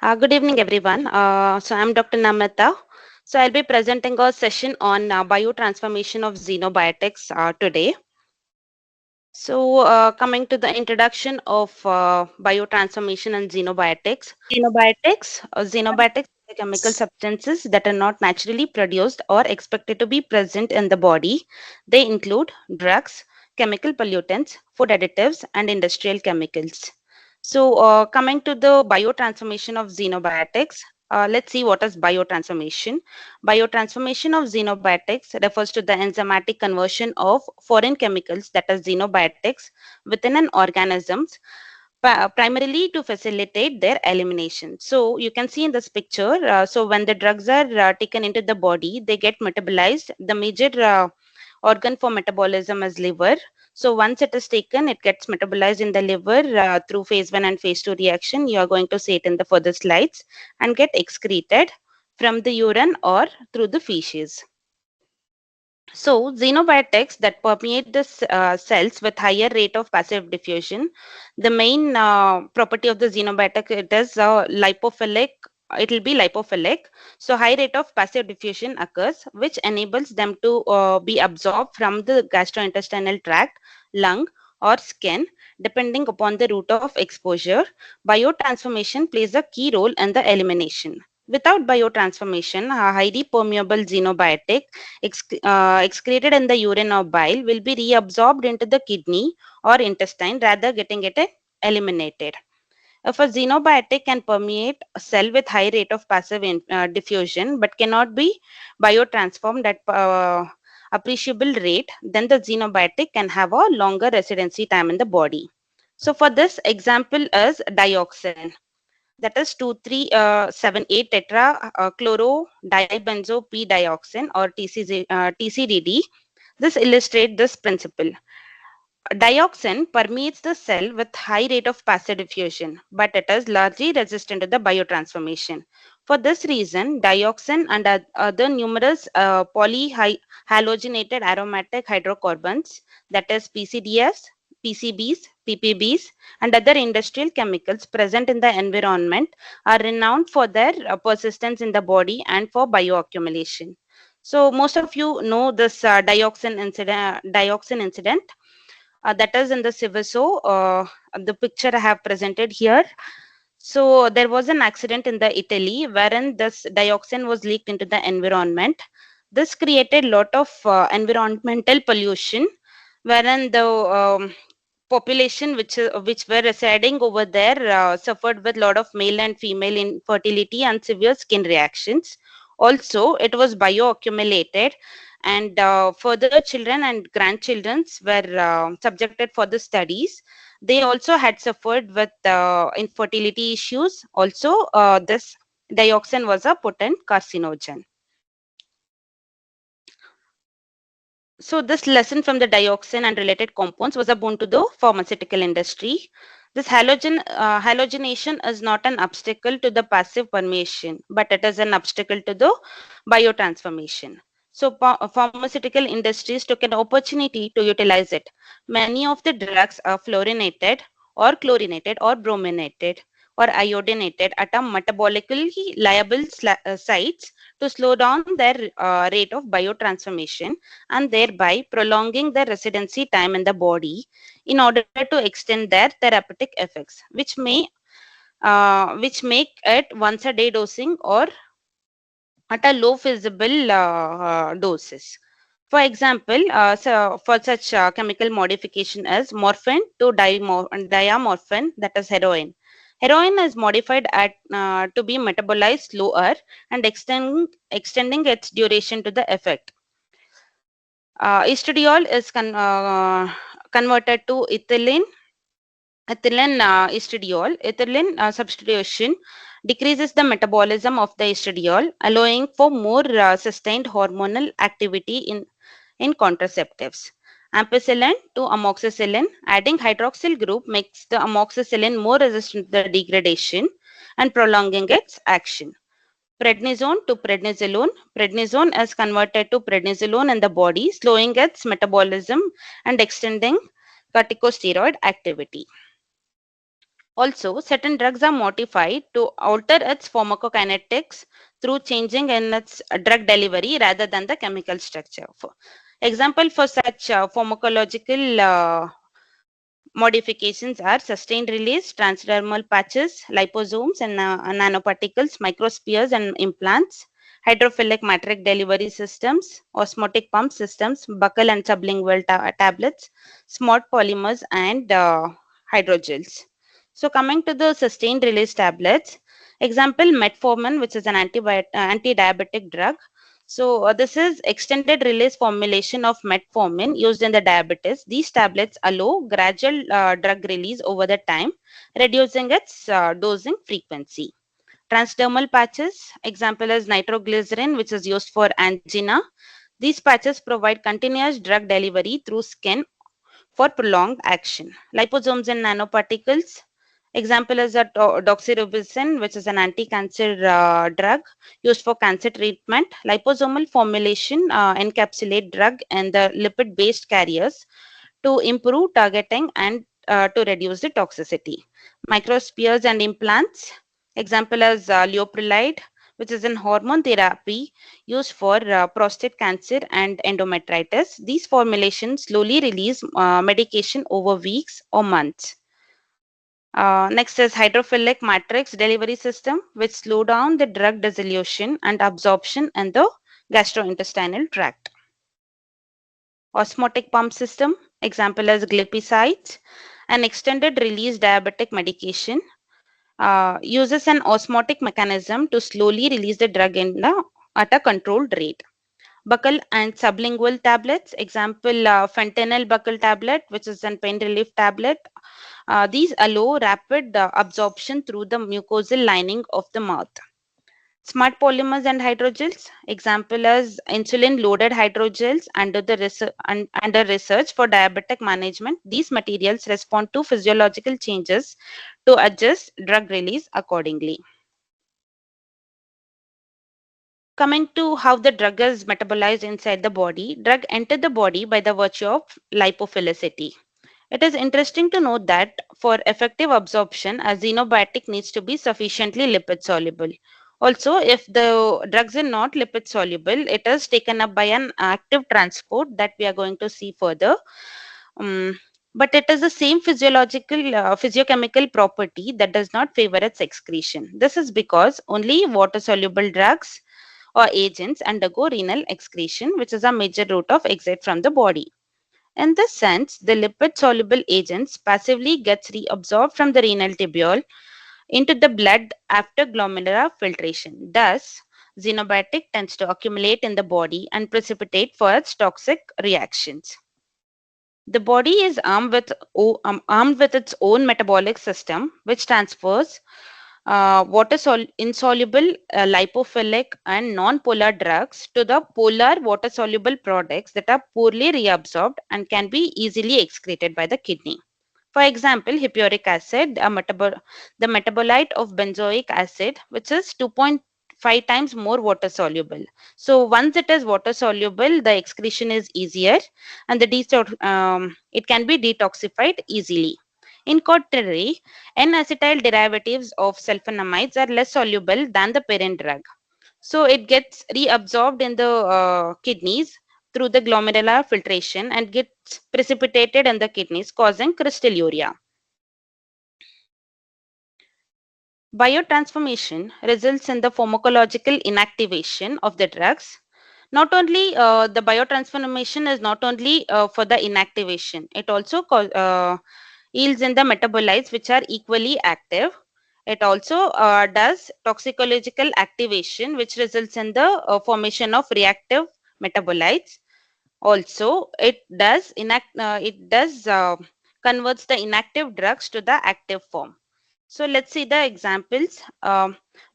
Good evening, everyone. I'm Dr. Namitha. So I'll be presenting a session on biotransformation of xenobiotics today. Coming to the introduction of biotransformation and xenobiotics. Xenobiotics are chemical substances that are not naturally produced or expected to be present in the body. They include drugs, chemical pollutants, food additives, and industrial chemicals. Coming to the biotransformation of xenobiotics, let's see what is biotransformation. Biotransformation of xenobiotics refers to the enzymatic conversion of foreign chemicals, that is xenobiotics, within an organisms, primarily to facilitate their elimination. So you can see in this picture, when the drugs are taken into the body, they get metabolized. The major organ for metabolism is liver. So once it is taken, it gets metabolized in the liver through phase 1 and phase 2 reaction. You are going to see it in the further slides, and get excreted from the urine or through the feces. So, xenobiotics that permeate the cells with higher rate of passive diffusion. The main property of the xenobiotic, it is lipophilic. It will be lipophilic. So, high rate of passive diffusion occurs, which enables them to be absorbed from the gastrointestinal tract, lung, or skin, depending upon the route of exposure. Biotransformation plays a key role in the elimination. Without biotransformation, a highly permeable xenobiotic excreted in the urine or bile will be reabsorbed into the kidney or intestine, rather getting it eliminated. If a xenobiotic can permeate a cell with high rate of passive diffusion but cannot be biotransformed at appreciable rate, then the xenobiotic can have a longer residency time in the body. So for this example is dioxin, that is 2378 tetra chloro dibenzo p dioxin, or TCDD. This illustrates this principle. Dioxin permeates the cell with high rate of passive diffusion, but it is largely resistant to the biotransformation. For this reason, dioxin and other numerous polyhalogenated aromatic hydrocarbons, that is PCDs, PCBs, PPBs, and other industrial chemicals present in the environment, are renowned for their persistence in the body and for bioaccumulation. So most of you know this dioxin incident, that is in the Civiso, the picture I have presented here. So there was an accident in the Italy wherein this dioxin was leaked into the environment. This created lot of environmental pollution, wherein the population which were residing over there suffered with lot of male and female infertility and severe skin reactions. Also, it was bioaccumulated, and further children and grandchildren were subjected for the studies. They also had suffered with infertility issues. Also, this dioxin was a potent carcinogen. So this lesson from the dioxin and related compounds was a boon to the pharmaceutical industry. This halogenation is not an obstacle to the passive permeation, but it is an obstacle to the biotransformation. So pharmaceutical industries took an opportunity to utilize it. Many of the drugs are fluorinated or chlorinated or brominated or iodinated at a metabolically liable sites to slow down their rate of biotransformation, and thereby prolonging their residency time in the body in order to extend their therapeutic effects, which make it once a day dosing or at a low feasible doses. For example, for such chemical modification as morphine to diamorphine, that is heroin. Heroin is modified to be metabolized slower and extending its duration to the effect. Estradiol is converted to ethylene estradiol. Ethylene substitution decreases the metabolism of the estradiol, allowing for more sustained hormonal activity in contraceptives. Ampicillin to amoxicillin, adding hydroxyl group makes the amoxicillin more resistant to the degradation and prolonging its action. Prednisone to prednisolone. Prednisone is converted to prednisolone in the body, slowing its metabolism and extending corticosteroid activity. Also, certain drugs are modified to alter its pharmacokinetics through changing in its drug delivery rather than the chemical structure. For example, for such pharmacological modifications are sustained release, transdermal patches, liposomes and nanoparticles, microspheres and implants, hydrophilic matrix delivery systems, osmotic pump systems, buccal and sublingual tablets, smart polymers and hydrogels. So coming to the sustained release tablets, example metformin, which is an anti-diabetic drug. So this is extended release formulation of metformin used in the diabetes. These tablets allow gradual drug release over the time, reducing its dosing frequency. Transdermal patches, example is nitroglycerin, which is used for angina. These patches provide continuous drug delivery through skin for prolonged action. Liposomes and nanoparticles. Example is a doxorubicin, which is an anti-cancer drug used for cancer treatment. Liposomal formulation encapsulate drug and the lipid-based carriers to improve targeting and to reduce the toxicity. Microspheres and implants. Example is leuprolide, which is an hormone therapy used for prostate cancer and endometritis. These formulations slowly release medication over weeks or months. Next is hydrophilic matrix delivery system, which slow down the drug dissolution and absorption in the gastrointestinal tract. Osmotic pump system, example is glipizide, an extended release diabetic medication, uses an osmotic mechanism to slowly release the drug at a controlled rate. Buccal and sublingual tablets, example fentanyl buccal tablet, which is a pain relief tablet. These allow rapid absorption through the mucosal lining of the mouth. Smart polymers and hydrogels, example is insulin loaded hydrogels under research for diabetic management. These materials respond to physiological changes to adjust drug release accordingly. Coming to how the drug is metabolized inside the body, drug enter the body by the virtue of lipophilicity. It is interesting to note that for effective absorption, a xenobiotic needs to be sufficiently lipid soluble. Also, if the drugs are not lipid soluble, it is taken up by an active transport that we are going to see further. Um, but it is the same physiochemical property that does not favor its excretion. This is because only water soluble drugs or agents undergo renal excretion, which is a major route of exit from the body. In this sense, the lipid-soluble agents passively gets reabsorbed from the renal tubule into the blood after glomerular filtration. Thus, xenobiotic tends to accumulate in the body and precipitate for its toxic reactions. The body is armed with its own metabolic system, which transfers insoluble lipophilic and non-polar drugs to the polar water-soluble products that are poorly reabsorbed and can be easily excreted by the kidney. For example, hippuric acid, the metabolite of benzoic acid, which is 2.5 times more water soluble. So once it is water soluble, the excretion is easier and it can be detoxified easily. In contrary, N-acetyl derivatives of sulfonamides are less soluble than the parent drug. So it gets reabsorbed in the kidneys through the glomerular filtration and gets precipitated in the kidneys, causing crystalluria. Biotransformation results in the pharmacological inactivation of the drugs. Not only the biotransformation is not only for the inactivation, it also yields in the metabolites which are equally active. It also does toxicological activation, which results in the formation of reactive metabolites. Also, it does converts the inactive drugs to the active form. So let's see the examples.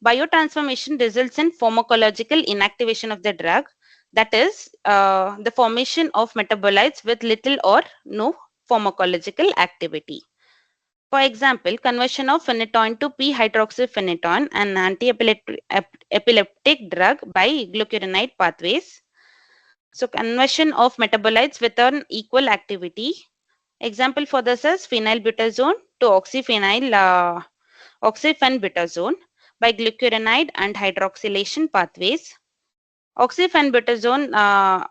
Biotransformation results in pharmacological inactivation of the drug, that is the formation of metabolites with little or no pharmacological activity. For example, conversion of phenytoin to p-hydroxyphenytoin, an anti-epileptic drug by glucuronide pathways. So conversion of metabolites with an equal activity. Example for this is phenylbutazone to oxyphenbutazone by glucuronide and hydroxylation pathways. Oxyphenbutazone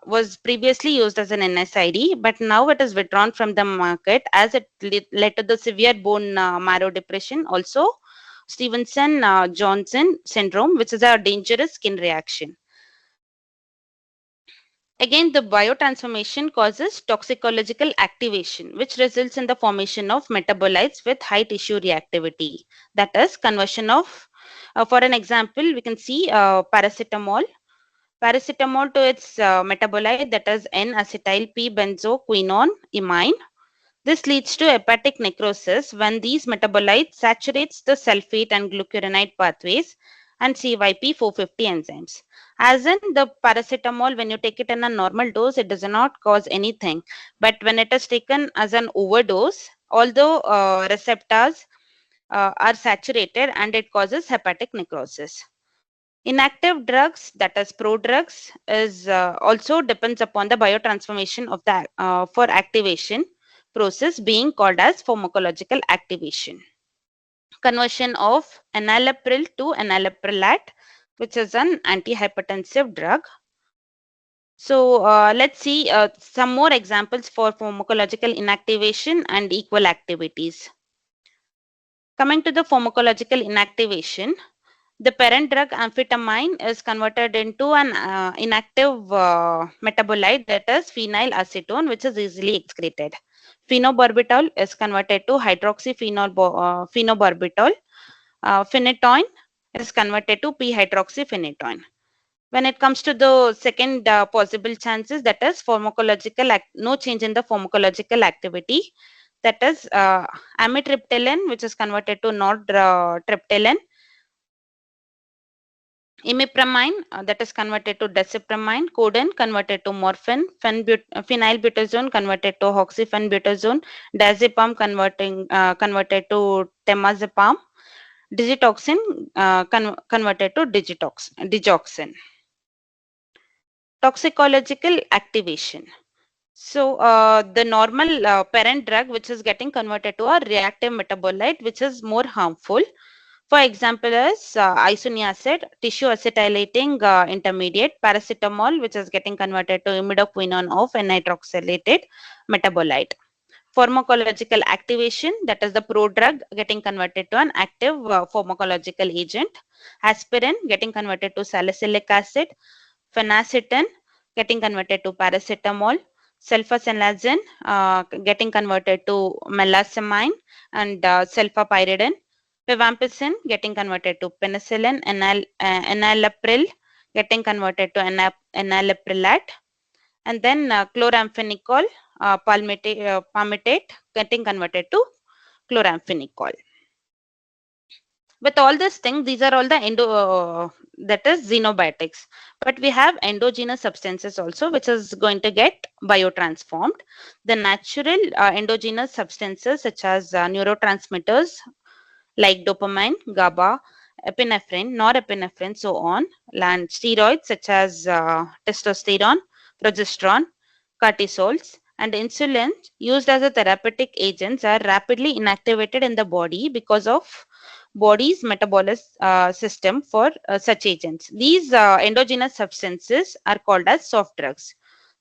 was previously used as an NSAID, but now it is withdrawn from the market as it led to the severe bone marrow depression, also Stevenson Johnson syndrome, which is a dangerous skin reaction. Again, the biotransformation causes toxicological activation, which results in the formation of metabolites with high tissue reactivity. That is conversion of, for an example, we can see paracetamol to its metabolite, that is N-acetyl P-benzoquinone imine. This leads to hepatic necrosis when these metabolites saturates the sulfate and glucuronide pathways and CYP450 enzymes. As in the paracetamol, when you take it in a normal dose, it does not cause anything. But when it is taken as an overdose, although receptors are saturated and it causes hepatic necrosis. Inactive drugs, that is prodrugs, is also depends upon the biotransformation of the for activation process being called as pharmacological activation. Conversion of enalapril to enalaprilat, which is an antihypertensive drug. So let's see some more examples for pharmacological inactivation and equal activities. Coming to the pharmacological inactivation, the parent drug amphetamine is converted into an inactive metabolite, that is phenylacetone, which is easily excreted. Phenobarbital is converted to phenobarbital. Phenytoin is converted to p-hydroxyphenytoin. When it comes to the second possible chances, that is no change in the pharmacological activity, that is amitriptyline, which is converted to nortriptyline. Imipramine, that is converted to desipramine. Codeine converted to morphine. Phenylbutazone converted to oxyphenbutazone. Diazepam converted to temazepam. Digitoxin converted to digoxin. Toxicological activation. So the normal parent drug, which is getting converted to a reactive metabolite, which is more harmful. For example, is isoniazid, tissue acetylating intermediate, paracetamol, which is getting converted to imidoquinone of an nitroxylated metabolite. Pharmacological activation, that is the prodrug getting converted to an active pharmacological agent. Aspirin getting converted to salicylic acid. Phenacetin getting converted to paracetamol. Sulfasalazine getting converted to melaslamine and sulfapyridine. Rivampicin getting converted to penicillin. Enalapril getting converted to enalaprilat. And then chloramphenicol palmitate getting converted to chloramphenicol. With all these things, these are all the that is xenobiotics. But we have endogenous substances also, which is going to get biotransformed. The natural endogenous substances such as neurotransmitters like dopamine, GABA, epinephrine, norepinephrine, so on, and steroids such as testosterone, progesterone, cortisols, and insulin used as a therapeutic agents are rapidly inactivated in the body because of body's metabolic system for such agents. These endogenous substances are called as soft drugs.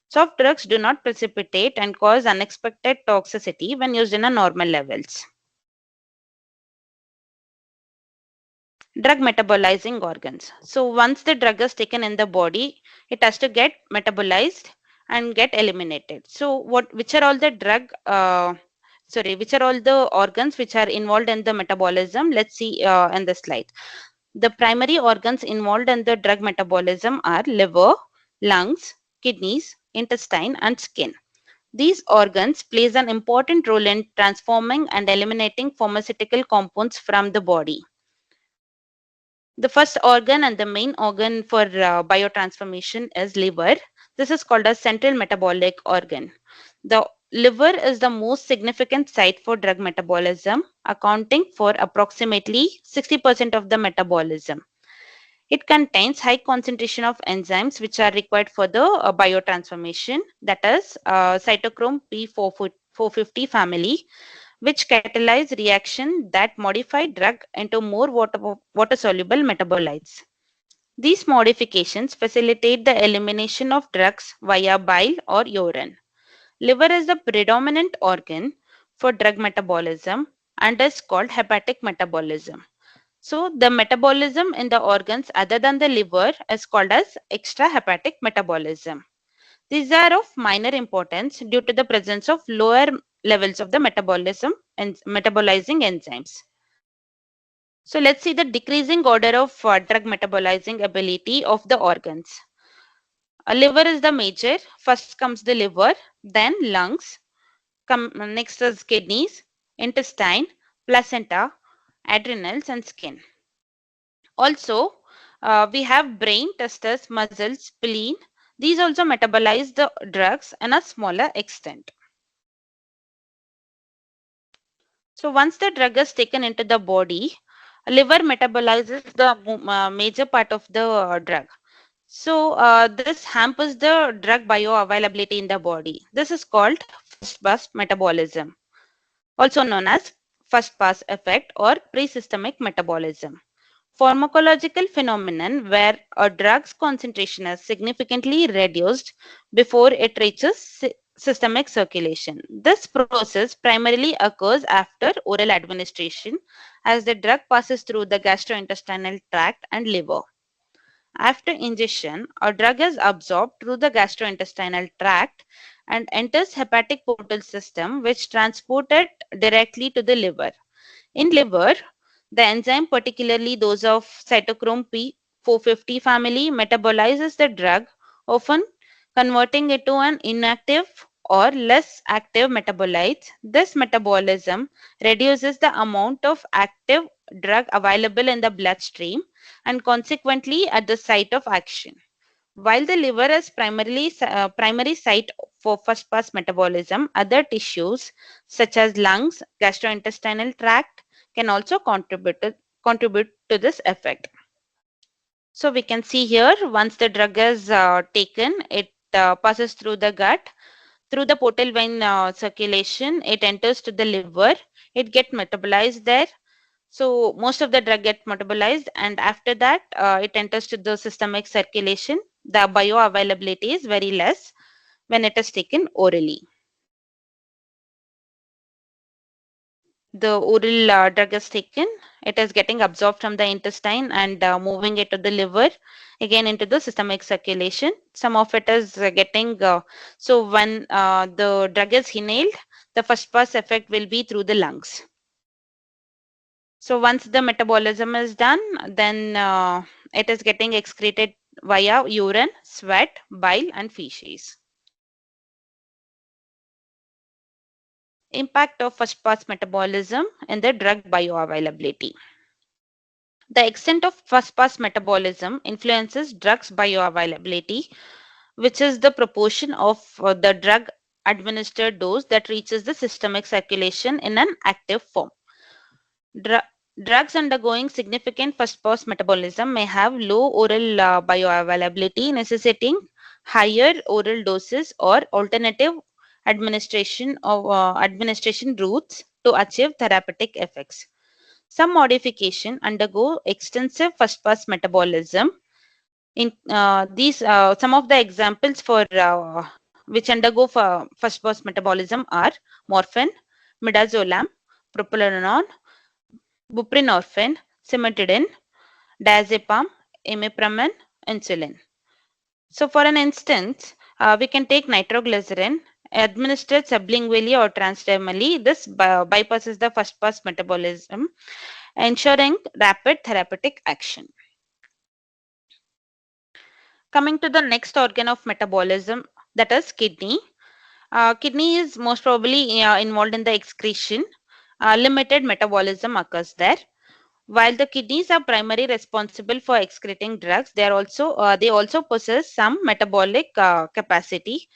Soft drugs do not precipitate and cause unexpected toxicity when used in a normal levels. Drug metabolizing organs. So once the drug is taken in the body, it has to get metabolized and get eliminated. So which are all the which are all the organs which are involved in the metabolism? Let's see in the slide. The primary organs involved in the drug metabolism are liver, lungs, kidneys, intestine, and skin. These organs plays an important role in transforming and eliminating pharmaceutical compounds from the body. The first organ and the main organ for biotransformation is liver. This is called a central metabolic organ. The liver is the most significant site for drug metabolism, accounting for approximately 60% of the metabolism. It contains high concentration of enzymes which are required for the biotransformation, that is cytochrome P450 450 family, which catalyze reaction that modify drug into more water-soluble metabolites. These modifications facilitate the elimination of drugs via bile or urine. Liver is the predominant organ for drug metabolism and is called hepatic metabolism. So, the metabolism in the organs other than the liver is called as extrahepatic metabolism. These are of minor importance due to the presence of lower levels of the metabolism and metabolizing enzymes. So, let's see the decreasing order of drug metabolizing ability of the organs. A liver is the major. First comes the liver, then lungs, next is kidneys, intestine, placenta, adrenals, and skin. Also, we have brain, testes, muscles, spleen. These also metabolize the drugs in a smaller extent. So once the drug is taken into the body, liver metabolizes the major part of the drug. So this hampers the drug bioavailability in the body. This is called first pass metabolism, also known as first pass effect or pre-systemic metabolism. Pharmacological phenomenon where a drug's concentration is significantly reduced before it reaches systemic circulation. This process primarily occurs after oral administration as the drug passes through the gastrointestinal tract and liver. After ingestion, a drug is absorbed through the gastrointestinal tract and enters hepatic portal system, which transport it directly to the liver. In liver, the enzyme, particularly those of cytochrome P450 family, metabolizes the drug, often converting it to an inactive or less active metabolite. This metabolism reduces the amount of active drug available in the bloodstream and consequently at the site of action. While the liver is primary site for first pass metabolism, other tissues such as lungs, gastrointestinal tract can also contribute to this effect. So we can see here once the drug is taken, it passes through the gut, through the portal vein circulation, it enters to the liver, it gets metabolized there. So most of the drug get metabolized and after that it enters to the systemic circulation. The bioavailability is very less when it is taken orally. The oral drug is taken, it is getting absorbed from the intestine and moving it to the liver, again into the systemic circulation. Some of it is getting, so when the drug is inhaled, the first pass effect will be through the lungs. So once the metabolism is done, then it is getting excreted via urine, sweat, bile, and feces. Impact of first pass metabolism and the drug bioavailability. The extent of first pass metabolism influences drugs bioavailability, which is the proportion of the drug administered dose that reaches the systemic circulation in an active form. Drugs undergoing significant first pass metabolism may have low oral bioavailability, necessitating higher oral doses or alternative administration routes to achieve therapeutic effects. Some modification undergo extensive first pass metabolism. In these, some of the examples for which undergo for first pass metabolism are morphine, midazolam, propranolol, buprenorphine, cimetidine, diazepam, imipramine, insulin. So for an instance, we can take nitroglycerin administered sublingually or transdermally. This bypasses the first pass metabolism, ensuring rapid therapeutic action. Coming to the next organ of metabolism, that is kidney. Kidney is most probably involved in the excretion. Limited metabolism occurs there. While the kidneys are primarily responsible for excreting drugs, they also possess some metabolic capacity.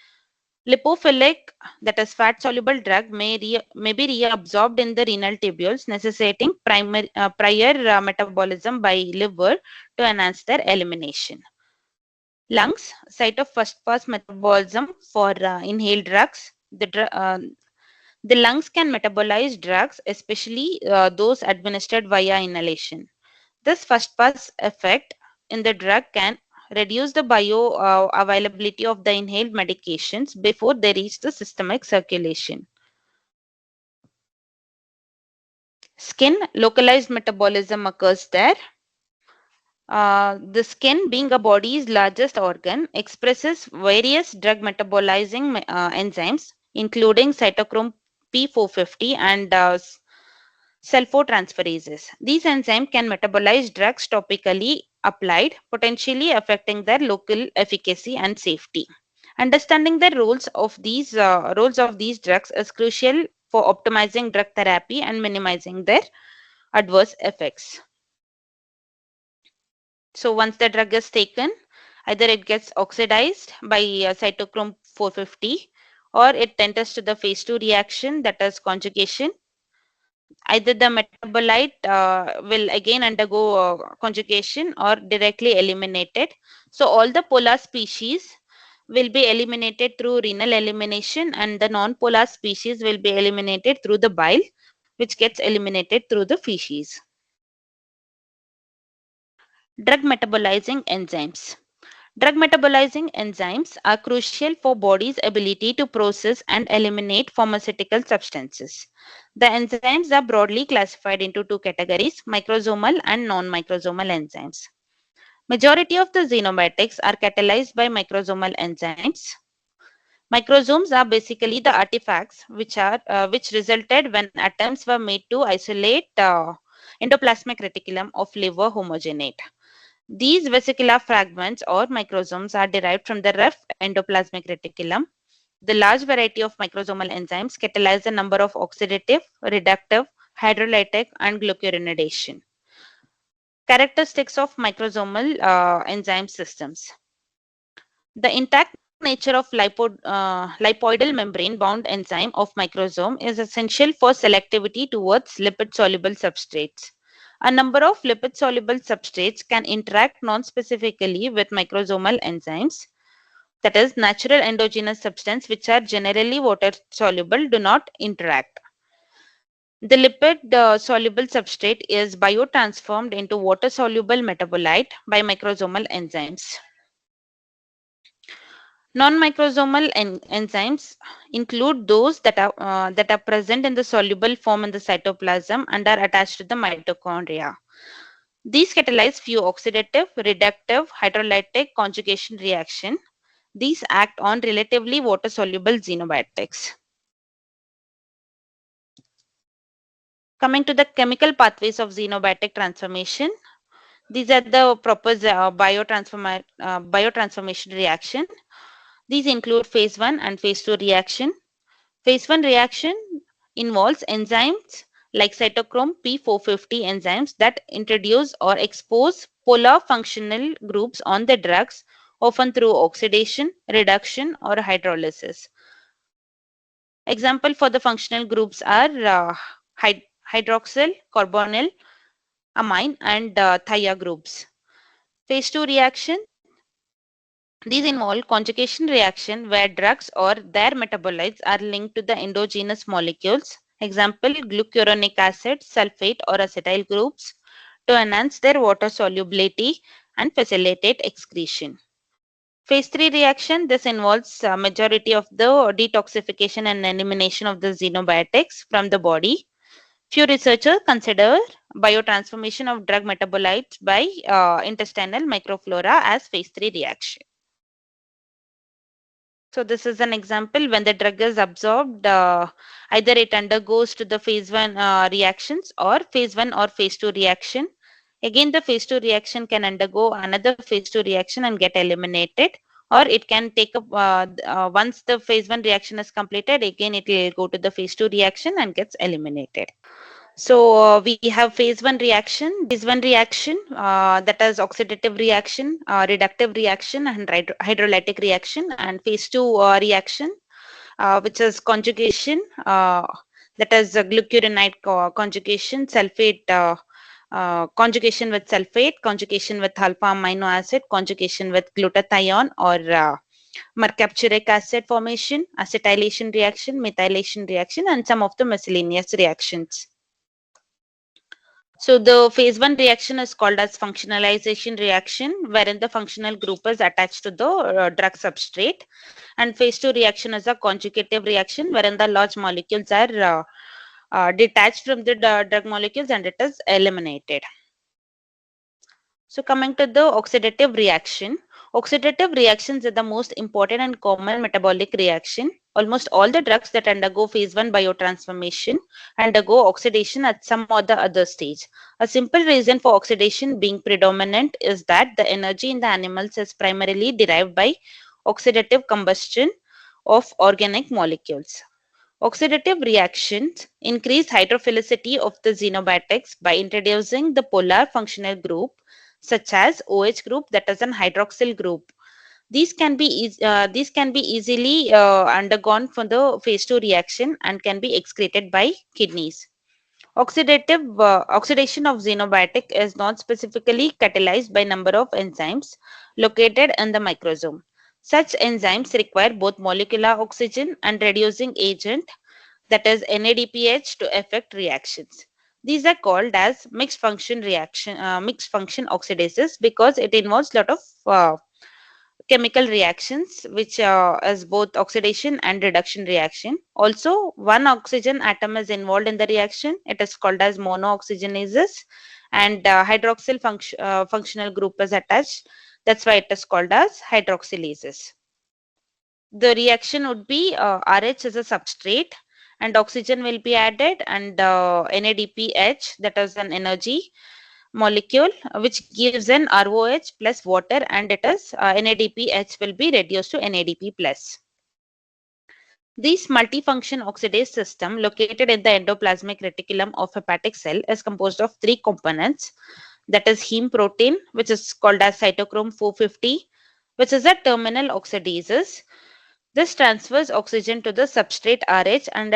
Lipophilic, that is fat-soluble drug, may be reabsorbed in the renal tubules, necessitating prior metabolism by liver to enhance their elimination. Lungs, site of first pass metabolism for inhaled drugs. The lungs can metabolize drugs, especially those administered via inhalation. This first pass effect in the drug can reduce the bioavailability of the inhaled medications before they reach the systemic circulation. Skin localized metabolism occurs there. The skin, being a body's largest organ, expresses various drug metabolizing enzymes, including cytochrome P450 and sulfotransferases. These enzymes can metabolize drugs topically applied, potentially affecting their local efficacy and safety. Understanding the roles of these drugs is crucial for optimizing drug therapy and minimizing their adverse effects. So once the drug is taken, either it gets oxidized by cytochrome 450 or it enters to the phase 2 reaction, that is conjugation. Either the metabolite will again undergo conjugation or directly eliminated. So all the polar species will be eliminated through renal elimination and the non-polar species will be eliminated through the bile, which gets eliminated through the feces. Drug metabolizing enzymes. Drug metabolizing enzymes are crucial for body's ability to process and eliminate pharmaceutical substances. The enzymes are broadly classified into two categories, microsomal and non-microsomal enzymes. Majority of the xenobiotics are catalyzed by microsomal enzymes. Microsomes are basically the artifacts which resulted when attempts were made to isolate endoplasmic reticulum of liver homogenate. These vesicular fragments or microsomes are derived from the rough endoplasmic reticulum. The large variety of microsomal enzymes catalyze a number of oxidative, reductive, hydrolytic, and glucuronidation. Characteristics of microsomal enzyme systems. The intact nature of lipoidal membrane bound enzyme of microsome is essential for selectivity towards lipid soluble substrates. A number of lipid soluble substrates can interact non-specifically with microsomal enzymes. That is, natural endogenous substances which are generally water soluble do not interact. The lipid soluble substrate is biotransformed into water soluble metabolite by microsomal enzymes. Non-microsomal enzymes include those that are present in the soluble form in the cytoplasm and are attached to the mitochondria. These catalyze few oxidative, reductive, hydrolytic conjugation reaction. These act on relatively water-soluble xenobiotics. Coming to the chemical pathways of xenobiotic transformation, these are the proposed biotransformation reaction. These include phase 1 and phase 2 reaction. Phase 1 reaction involves enzymes like cytochrome P450 enzymes that introduce or expose polar functional groups on the drugs, often through oxidation, reduction, or hydrolysis. Example for the functional groups are hydroxyl, carbonyl, amine, and thia groups. Phase 2 reaction. These involve conjugation reaction where drugs or their metabolites are linked to the endogenous molecules, example glucuronic acid, sulfate or acetyl groups, to enhance their water solubility and facilitate excretion. Phase 3 reaction, this involves majority of the detoxification and elimination of the xenobiotics from the body. Few researchers consider biotransformation of drug metabolites by intestinal microflora as phase 3 reaction. So this is an example when the drug is absorbed, either it undergoes to the phase 1 reactions or phase 1 or phase 2 reaction. Again, the phase 2 reaction can undergo another phase 2 reaction and get eliminated, or it can take up, once the phase 1 reaction is completed, again it will go to the phase 2 reaction and gets eliminated. So we have phase 1 reaction, that is oxidative reaction, reductive reaction and hydrolytic reaction, and phase 2 reaction, which is conjugation, that is glucuronide conjugation, sulfate conjugation with sulfate, conjugation with alpha amino acid, conjugation with glutathione or mercapturic acid formation, acetylation reaction, methylation reaction, and some of the miscellaneous reactions. So the phase 1 reaction is called as functionalization reaction, wherein the functional group is attached to the drug substrate. And phase 2 reaction is a conjugative reaction, wherein the large molecules are detached from the drug molecules and it is eliminated. So coming to the oxidative reaction, oxidative reactions are the most important and common metabolic reaction. Almost all the drugs that undergo phase 1 biotransformation undergo oxidation at some or the other stage. A simple reason for oxidation being predominant is that the energy in the animals is primarily derived by oxidative combustion of organic molecules. Oxidative reactions increase hydrophilicity of the xenobiotics by introducing the polar functional group such as OH group, that is an hydroxyl group. These can be easily undergone for the phase 2 reaction and can be excreted by kidneys. Oxidation of xenobiotic is not specifically catalyzed by number of enzymes located in the microsome. Such enzymes require both molecular oxygen and reducing agent, that is NADPH, to affect reactions. These are called as mixed function oxidases because it involves a lot of chemical reactions, which is both oxidation and reduction reaction. Also, one oxygen atom is involved in the reaction. It is called as monooxygenases, and functional group is attached. That's why it is called as hydroxylases. The reaction would be RH as a substrate and oxygen will be added, and NADPH, that is an energy molecule, which gives an ROH plus water, and it is NADPH will be reduced to NADP plus. This multifunction oxidase system located in the endoplasmic reticulum of hepatic cell is composed of three components, that is heme protein, which is called as cytochrome 450, which is a terminal oxidases. This transfers oxygen to the substrate RH, and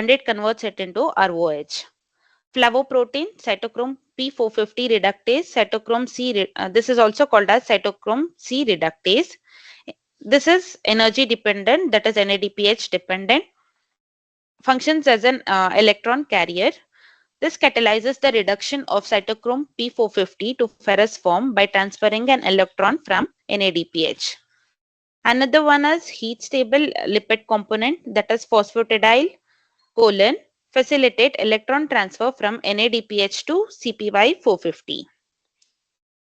it converts it into ROH. Flavoprotein, cytochrome P450 reductase, this is also called as cytochrome C reductase. This is energy dependent, that is NADPH dependent, functions as an electron carrier. This catalyzes the reduction of cytochrome P450 to ferrous form by transferring an electron from NADPH. Another one is heat stable lipid component, that is phosphatidyl colon, facilitate electron transfer from NADPH to CPY450.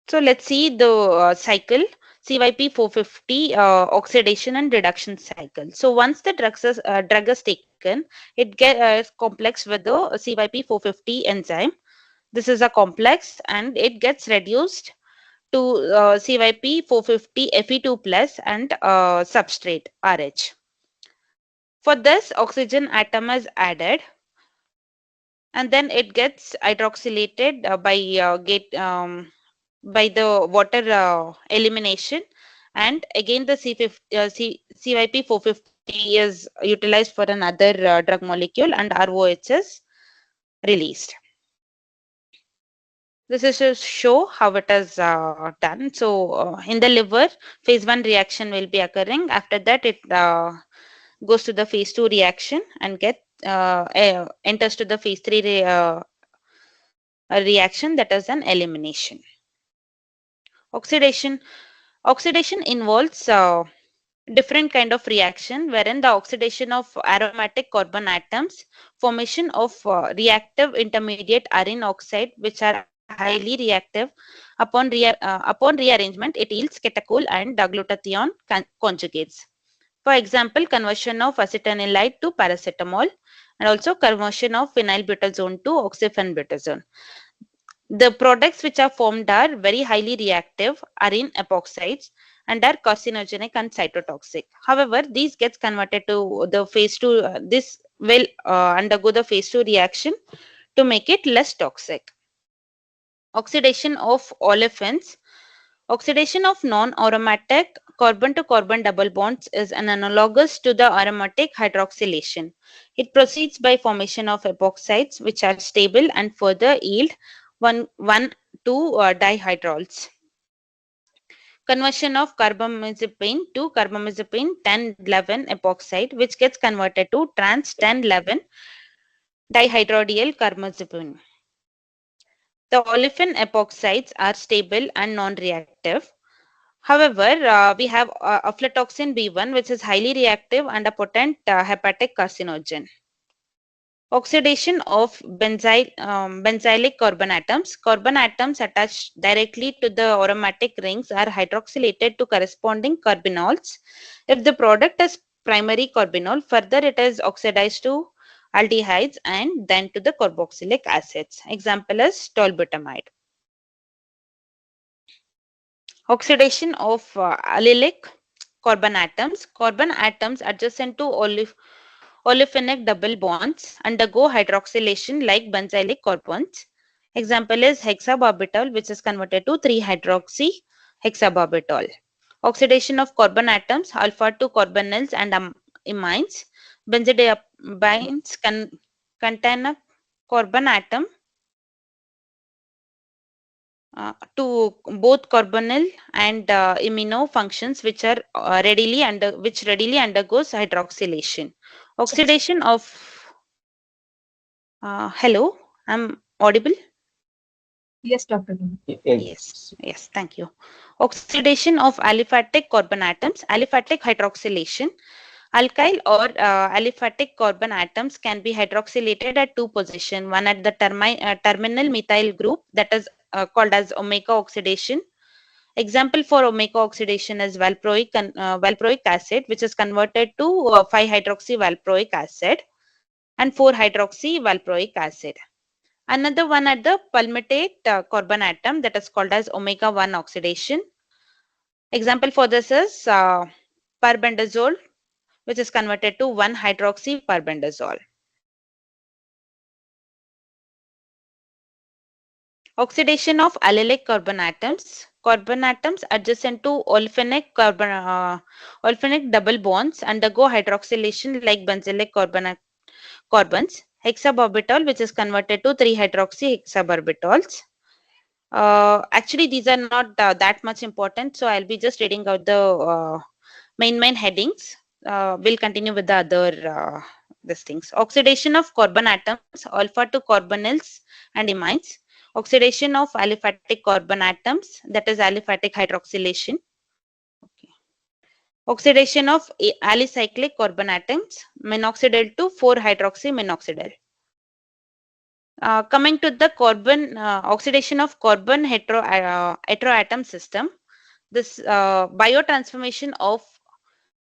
So let's see the cycle, CYP450 oxidation and reduction cycle. So once the drug is taken, it gets complex with the CYP450 enzyme. This is a complex and it gets reduced to CYP450 Fe2 plus and substrate RH. For this, oxygen atom is added and then it gets hydroxylated by the water elimination, and again the CYP450 is utilized for another drug molecule and ROH is released. This is to show how it is done. So in the liver, phase 1 reaction will be occurring. After that, it goes to the phase 2 reaction and enters to the phase 3 reaction, that is an elimination. Oxidation involves different kind of reaction, wherein the oxidation of aromatic carbon atoms, formation of reactive intermediate iron oxide, which are highly reactive. Upon rearrangement, it yields catechol and glutathione conjugates. For example, conversion of acetanilide to paracetamol, and also conversion of phenylbutazone to oxyphenbutazone. The products which are formed are very highly reactive, are in epoxides, and are carcinogenic and cytotoxic. However, these gets converted to the phase 2. This will undergo the phase 2 reaction to make it less toxic. Oxidation of olefins. Oxidation of non-aromatic carbon-to-carbon double bonds is an analogous to the aromatic hydroxylation. It proceeds by formation of epoxides which are stable and further yield 1,2 dihydrols. Conversion of carbamazepine to carbamazepine 1011 epoxide, which gets converted to trans 1011 dihydrodyl carbamazepine. The olefin epoxides are stable and non-reactive. However, we have aflatoxin B1, which is highly reactive and a potent hepatic carcinogen. Oxidation of benzylic carbon atoms. Carbon atoms attached directly to the aromatic rings are hydroxylated to corresponding carbenols. If the product is primary carbinol, further it is oxidized to aldehydes and then to the carboxylic acids. Example is tolbutamide. Oxidation of allylic carbon atoms. Carbon atoms adjacent to olefinic double bonds undergo hydroxylation like benzylic carbons. Example is hexabarbital, which is converted to 3-hydroxy hexabarbital. Oxidation of carbon atoms, alpha to carbonyls and imines. Benzodiazepines contain a carbon atom to both carbonyl and imino functions, which are readily undergoes hydroxylation. Oxidation of hello, I'm audible. Yes, Dr. Namitha. Yes, thank you. Oxidation of aliphatic carbon atoms, aliphatic hydroxylation. Alkyl or aliphatic carbon atoms can be hydroxylated at two positions, one at the terminal methyl group, that is called as omega oxidation. Example for omega oxidation is valproic acid, which is converted to 5-hydroxy valproic acid and 4-hydroxy valproic acid. Another one at the palmitate carbon atom, that is called as omega 1 oxidation. Example for this is parbendazole, which is converted to 1-hydroxy parbendazole. Oxidation of allylic carbon atoms. Carbon atoms adjacent to olefinic double bonds undergo hydroxylation like benzylic carbons. Hexabarbital, which is converted to 3-hydroxy hexabarbitals. Actually, these are not that much important, so I'll be just reading out the main headings. We'll continue with the other these things. Oxidation of carbon atoms, alpha to carbonyls and imines. Oxidation of aliphatic carbon atoms, that is aliphatic hydroxylation. Okay. Oxidation of alicyclic carbon atoms, minoxidil to 4-hydroxy minoxidil. Coming to the carbon oxidation of carbon heteroatom system, this biotransformation of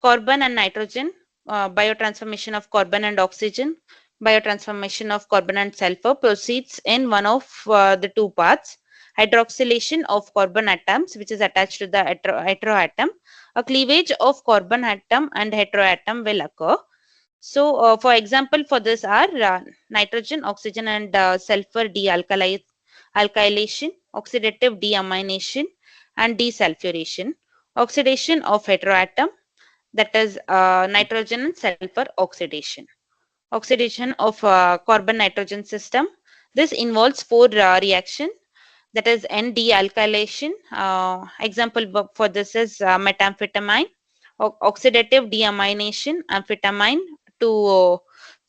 carbon and nitrogen, biotransformation of carbon and oxygen, biotransformation of carbon and sulfur proceeds in one of the two paths. Hydroxylation of carbon atoms, which is attached to the heteroatom. A cleavage of carbon atom and heteroatom will occur. So, for example, for this are nitrogen, oxygen, and sulfur alkylation, oxidative deamination, and desulfuration. Oxidation of heteroatom, that is nitrogen and sulfur oxidation. Oxidation of carbon nitrogen system. This involves four reaction, that is N-dealkylation. Example for this is methamphetamine, oxidative deamination, amphetamine to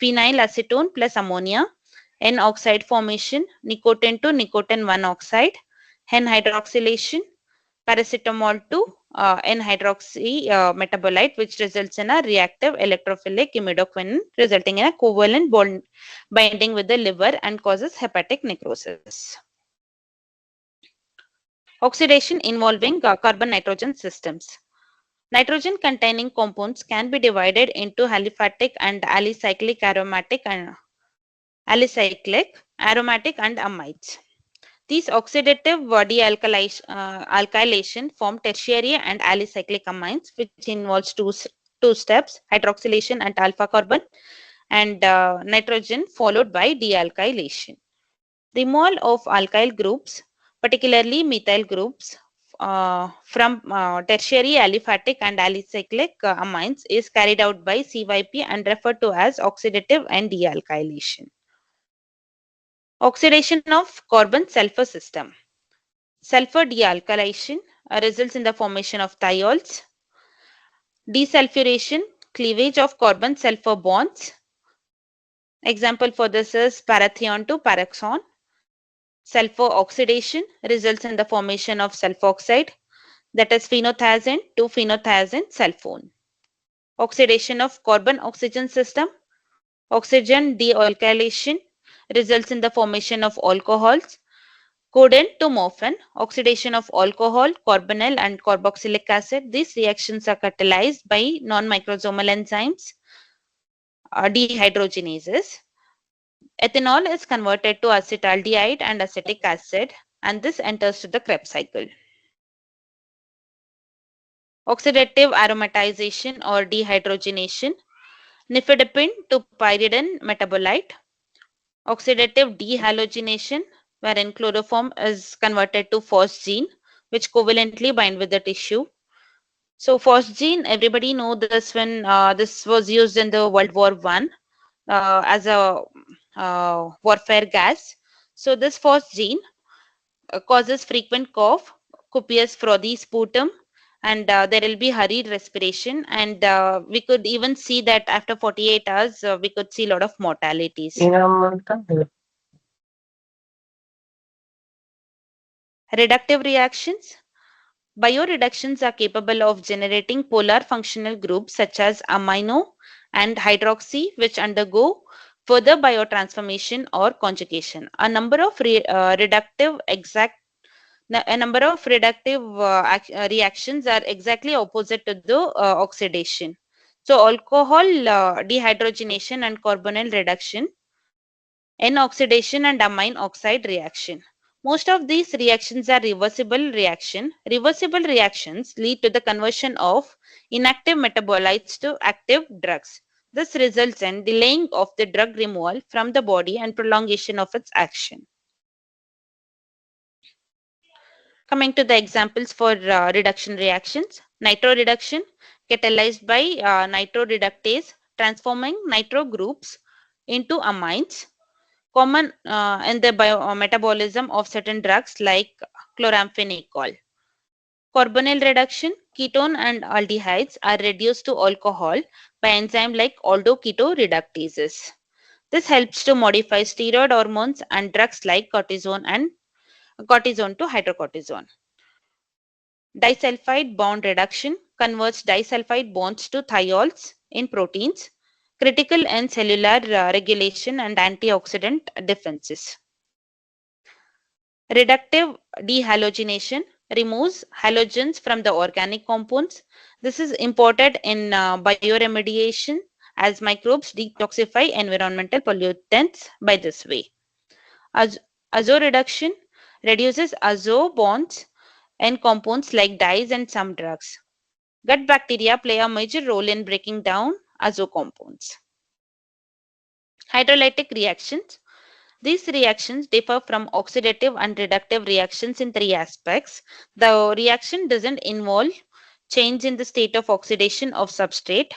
phenylacetone plus ammonia, N-oxide formation, nicotine to nicotine 1 oxide, N-hydroxylation, paracetamol to N-hydroxy metabolite, which results in a reactive electrophilic imidoquine, resulting in a covalent bond binding with the liver and causes hepatic necrosis. Oxidation involving carbon nitrogen systems. Nitrogen containing compounds can be divided into aliphatic and alicyclic aromatic and amides. These oxidative alkylation form tertiary and alicyclic amines, which involves two steps, hydroxylation and alpha carbon, and nitrogen followed by dealkylation. Removal of alkyl groups, particularly methyl groups, from tertiary aliphatic and alicyclic amines is carried out by CYP and referred to as oxidative and dealkylation. Oxidation of carbon sulfur system. Sulfur dealkylation. results in the formation of thiols. Desulfuration, cleavage of carbon-sulfur bonds. Example for this is parathion to paraxon. Sulfur oxidation results in the formation of sulfoxide, that is phenothiazine to phenothiazine sulfone. Oxidation of carbon-oxygen system. Oxygen dealkylation results in the formation of alcohols. Codeine to morphine, oxidation of alcohol, carbonyl, and carboxylic acid. These reactions are catalyzed by non-microsomal enzymes, dehydrogenases. Ethanol is converted to acetaldehyde and acetic acid, and this enters to the Krebs cycle. Oxidative aromatization or dehydrogenation, nifedipine to pyridine metabolite. Oxidative dehalogenation, wherein chloroform is converted to phosgene, which covalently bind with the tissue. So phosgene, everybody know this when this was used in the World War One as a warfare gas. So this phosgene causes frequent cough, copious frothy sputum, and there will be hurried respiration. And we could even see that after 48 hours, we could see a lot of mortalities. Reductive reactions. Bioreductions are capable of generating polar functional groups such as amino and hydroxy, which undergo further biotransformation or conjugation. A number of reactions are exactly opposite to the oxidation. So alcohol dehydrogenation and carbonyl reduction, N-oxidation and amine oxide reaction. Most of these reactions are reversible reaction. Reversible reactions lead to the conversion of inactive metabolites to active drugs. This results in delaying of the drug removal from the body and prolongation of its action. Coming to the examples for reduction reactions, nitro reduction catalyzed by nitro reductase transforming nitro groups into amines, common in the metabolism of certain drugs like chloramphenicol. Carbonyl reduction, ketone and aldehydes are reduced to alcohol by enzyme like aldoketo reductases. This helps to modify steroid hormones and drugs like cortisone to hydrocortisone. Disulfide bond reduction converts disulfide bonds to thiols in proteins, critical in cellular regulation and antioxidant defenses. Reductive dehalogenation removes halogens from the organic compounds. This is important in bioremediation as microbes detoxify environmental pollutants by this way. Azo reduction reduces azo bonds in compounds like dyes and some drugs. Gut bacteria play a major role in breaking down azo compounds. Hydrolytic reactions. These reactions differ from oxidative and reductive reactions in three aspects. The reaction doesn't involve change in the state of oxidation of substrate.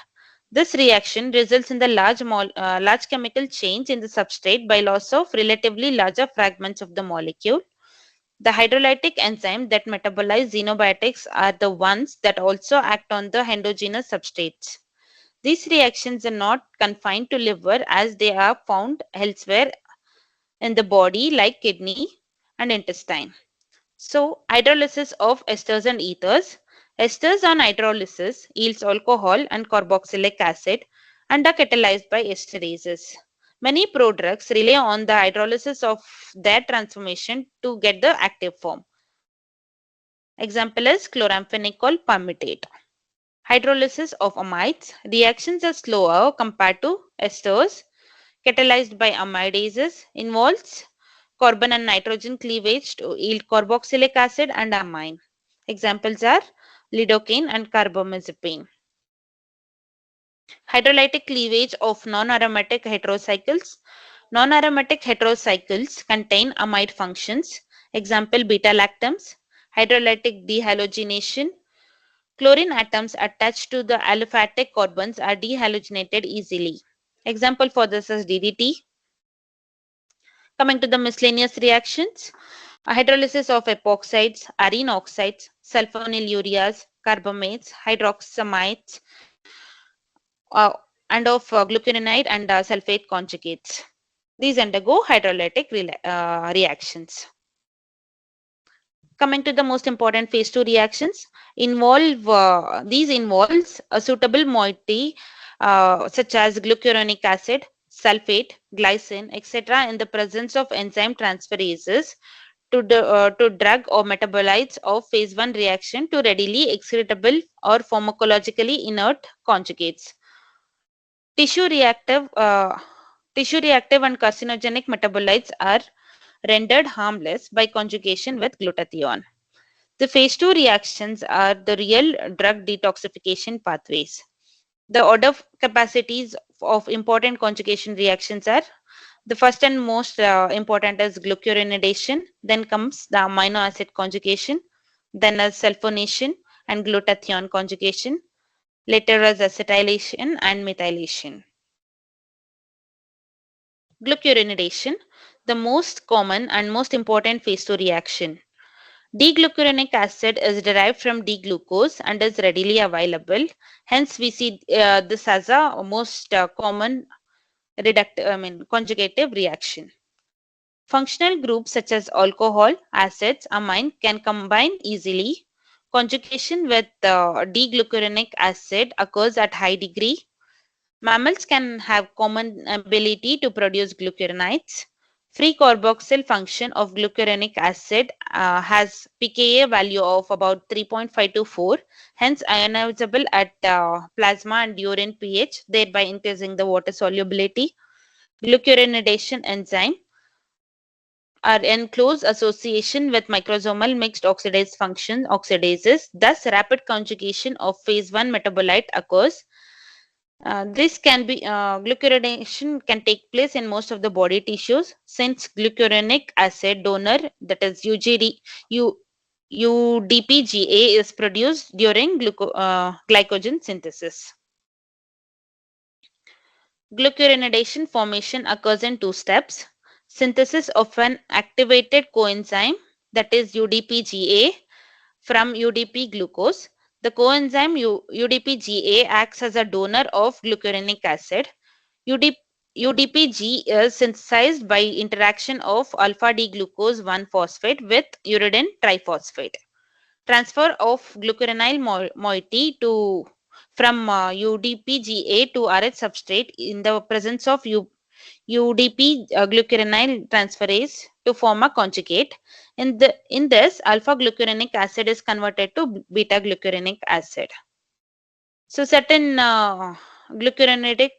This reaction results in the large chemical change in the substrate by loss of relatively larger fragments of the molecule. The hydrolytic enzymes that metabolize xenobiotics are the ones that also act on the endogenous substrates. These reactions are not confined to liver as they are found elsewhere in the body like kidney and intestine. So, hydrolysis of esters and ethers. Esters on hydrolysis yields alcohol and carboxylic acid and are catalyzed by esterases. Many prodrugs rely on the hydrolysis of their transformation to get the active form. Example is chloramphenicol palmitate. Hydrolysis of amides. Reactions are slower compared to esters. Catalyzed by amidases, involves carbon and nitrogen cleavage to yield carboxylic acid and amine. Examples are lidocaine and carbamazepine. Hydrolytic cleavage of non-aromatic heterocycles. Non-aromatic heterocycles contain amide functions. Example beta-lactams. Hydrolytic dehalogenation. Chlorine atoms attached to the aliphatic carbons are dehalogenated easily. Example for this is DDT. Coming to the miscellaneous reactions, Hydrolysis of epoxides, arene oxides, sulfonylureas, carbamates, hydroxamides, uh, and of glucuronide and sulfate conjugates. These undergo hydrolytic reactions. Coming to the most important phase 2 reactions, these involves a suitable moiety such as glucuronic acid, sulfate, glycine, etc. in the presence of enzyme transferases to drug or metabolites of phase 1 reaction to readily excretable or pharmacologically inert conjugates. Tissue reactive, uh, tissue reactive and carcinogenic metabolites are rendered harmless by conjugation with glutathione. The phase 2 reactions are the real drug detoxification pathways. The order capacities of important conjugation reactions are: the first and most important is glucuronidation, then comes the amino acid conjugation, then is sulfonation and glutathione conjugation, later as acetylation and methylation. Glucuronidation, the most common and most important phase 2 reaction. D-glucuronic acid is derived from D-glucose and is readily available. Hence, we see this as a most common conjugative reaction. Functional groups such as alcohol, acids, amine can combine easily. Conjugation with D-glucuronic acid occurs at high degree. Mammals can have common ability to produce glucuronides. Free carboxyl function of glucuronic acid has pKa value of about 3.5 to 4, hence ionizable at plasma and urine pH, thereby increasing the water solubility. Glucuronidation enzyme are in close association with microsomal mixed oxidase function oxidases. Thus, rapid conjugation of phase 1 metabolite occurs. This can be glucuronidation can take place in most of the body tissues since glucuronic acid donor, that is UDPGA, is produced during glycogen synthesis. Glucuronidation formation occurs in two steps: synthesis of an activated coenzyme, that is UDPGA, from UDP glucose. The coenzyme UDPGA acts as a donor of glucuronic acid. UDP, UDPG is synthesized by interaction of alpha D glucose 1 phosphate with uridine triphosphate. Transfer of glucuronyl moiety to from UDPGA to RH substrate in the presence of UDP glucuronyl transferase to form a conjugate. In this, alpha glucuronic acid is converted to beta glucuronic acid. So certain glucuronidic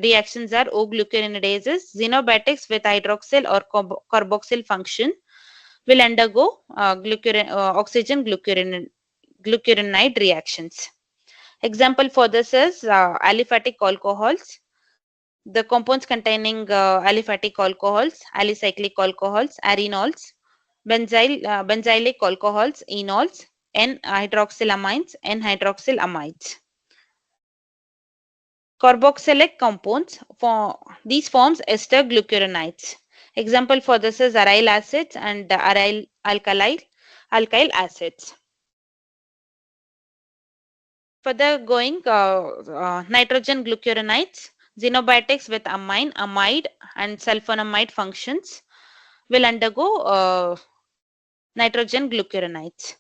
reactions are O-glucuronidases. Xenobiotics with hydroxyl or carboxyl function will undergo oxygen glucuronide reactions. Example for this is aliphatic alcohols. The compounds containing aliphatic alcohols, alicyclic alcohols, arenols, benzylic alcohols, enols, N-hydroxylamines, N-hydroxylamides. Carboxylic compounds, for these forms ester glucuronides. Example for this is aryl acids and aryl alkyl acids. Further going, nitrogen glucuronides, xenobiotics with amine, amide, and sulfonamide functions will undergo nitrogen glucuronides.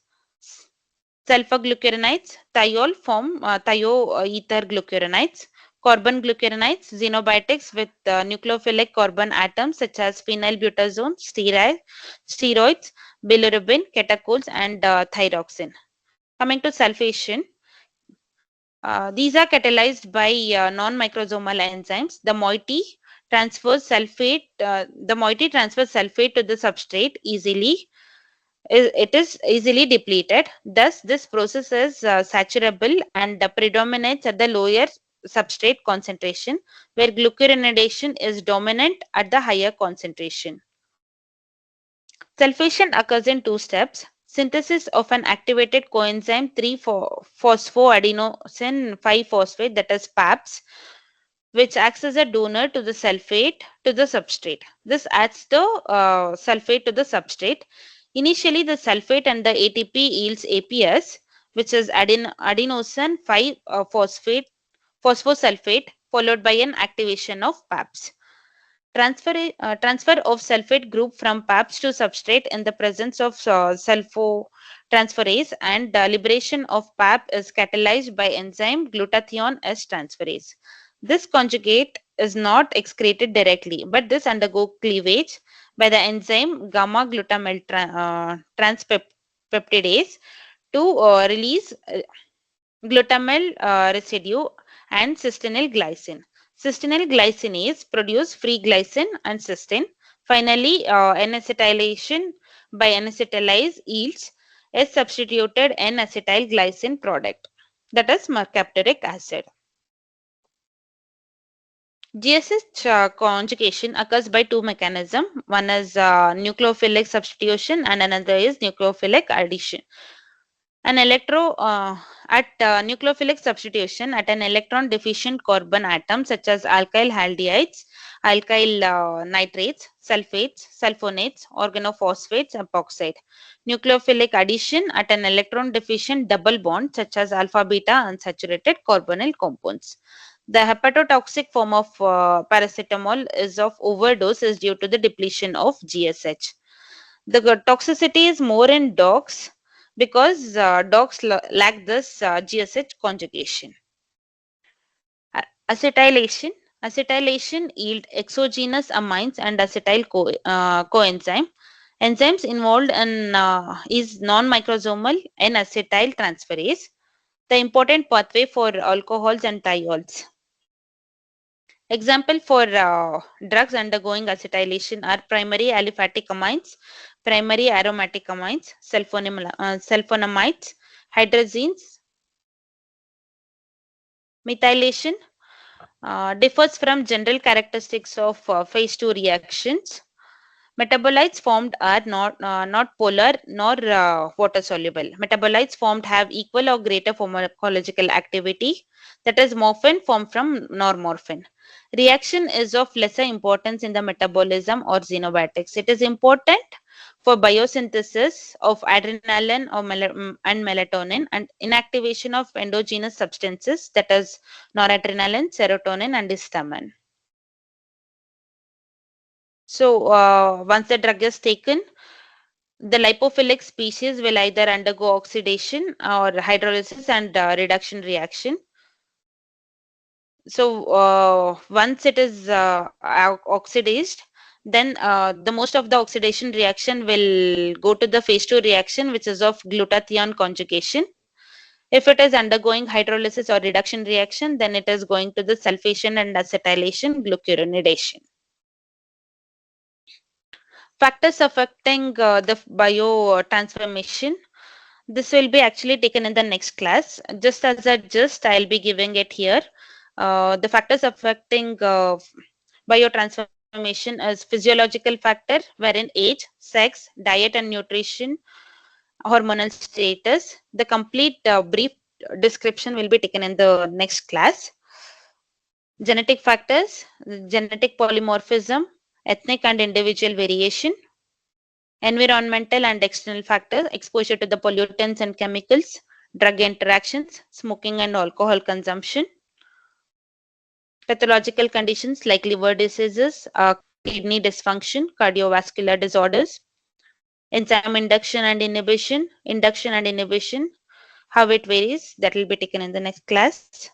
Sulfur glucuronides, thiol form thioether glucuronides. Carbon glucuronides, xenobiotics with nucleophilic carbon atoms such as phenylbutazone, steroids, bilirubin, catechol, and thyroxine. Coming to sulfation, these are catalyzed by non-microsomal enzymes. The moiety transfers sulfate to the substrate easily. It is easily depleted. Thus, this process is saturable and predominates at the lower substrate concentration, where glucuronidation is dominant at the higher concentration. Sulfation occurs in two steps: synthesis of an activated coenzyme 3-phosphoadenosine 5-phosphate, that is PAPS, which acts as a donor to the sulfate to the substrate. This adds the sulfate to the substrate. Initially, the sulfate and the ATP yields APS, which is adenosine 5 phosphate phosphosulfate, followed by an activation of PAPs. Transfer of sulfate group from PAPs to substrate in the presence of sulfotransferase and liberation of PAP is catalyzed by enzyme glutathione S transferase. This conjugate is not excreted directly, but this undergo cleavage by the enzyme gamma glutamyl transpeptidase to release glutamyl residue and cysteine glycine. Cysteine glycinase produce free glycine and cysteine. Finally, N-acetylation by N-acetylase yields a substituted N-acetyl glycine product, that is mercaptoric acid. GSH conjugation occurs by two mechanisms. One is nucleophilic substitution and another is nucleophilic addition. An nucleophilic substitution at an electron deficient carbon atom such as alkyl haldehydes, alkyl nitrates, sulfates, sulfonates, organophosphates, epoxide. Nucleophilic addition at an electron deficient double bond such as alpha beta unsaturated carbonyl compounds. The hepatotoxic form of paracetamol is of overdose is due to the depletion of GSH. The toxicity is more in dogs because dogs lack this GSH conjugation. Acetylation. Acetylation yield exogenous amines and acetyl coenzyme. Enzymes involved in is non-microsomal N-acetyl transferase, the important pathway for alcohols and thiols. Example for drugs undergoing acetylation are primary aliphatic amines, primary aromatic amines, sulfonamides, hydrazines. Methylation differs from general characteristics of phase 2 reactions. Metabolites formed are not polar nor water soluble. Metabolites formed have equal or greater pharmacological activity, that is morphine formed from normorphine. Reaction is of lesser importance in the metabolism or xenobiotics. It is important for biosynthesis of adrenaline or and melatonin and inactivation of endogenous substances, that is noradrenaline, serotonin, and histamine. So once the drug is taken, the lipophilic species will either undergo oxidation or hydrolysis and reduction reaction. So once it is oxidized, then the most of the oxidation reaction will go to the phase 2 reaction, which is of glutathione conjugation. If it is undergoing hydrolysis or reduction reaction, then it is going to the sulfation and acetylation glucuronidation. Factors affecting the biotransformation. This will be actually taken in the next class. Just as a gist, I'll be giving it here. The factors affecting biotransformation is physiological factor, wherein age, sex, diet and nutrition, hormonal status. The complete brief description will be taken in the next class. Genetic factors, genetic polymorphism, ethnic and individual variation, environmental and external factors, exposure to the pollutants and chemicals, drug interactions, smoking and alcohol consumption, pathological conditions like liver diseases, kidney dysfunction, cardiovascular disorders, enzyme induction and inhibition, how it varies, that will be taken in the next class.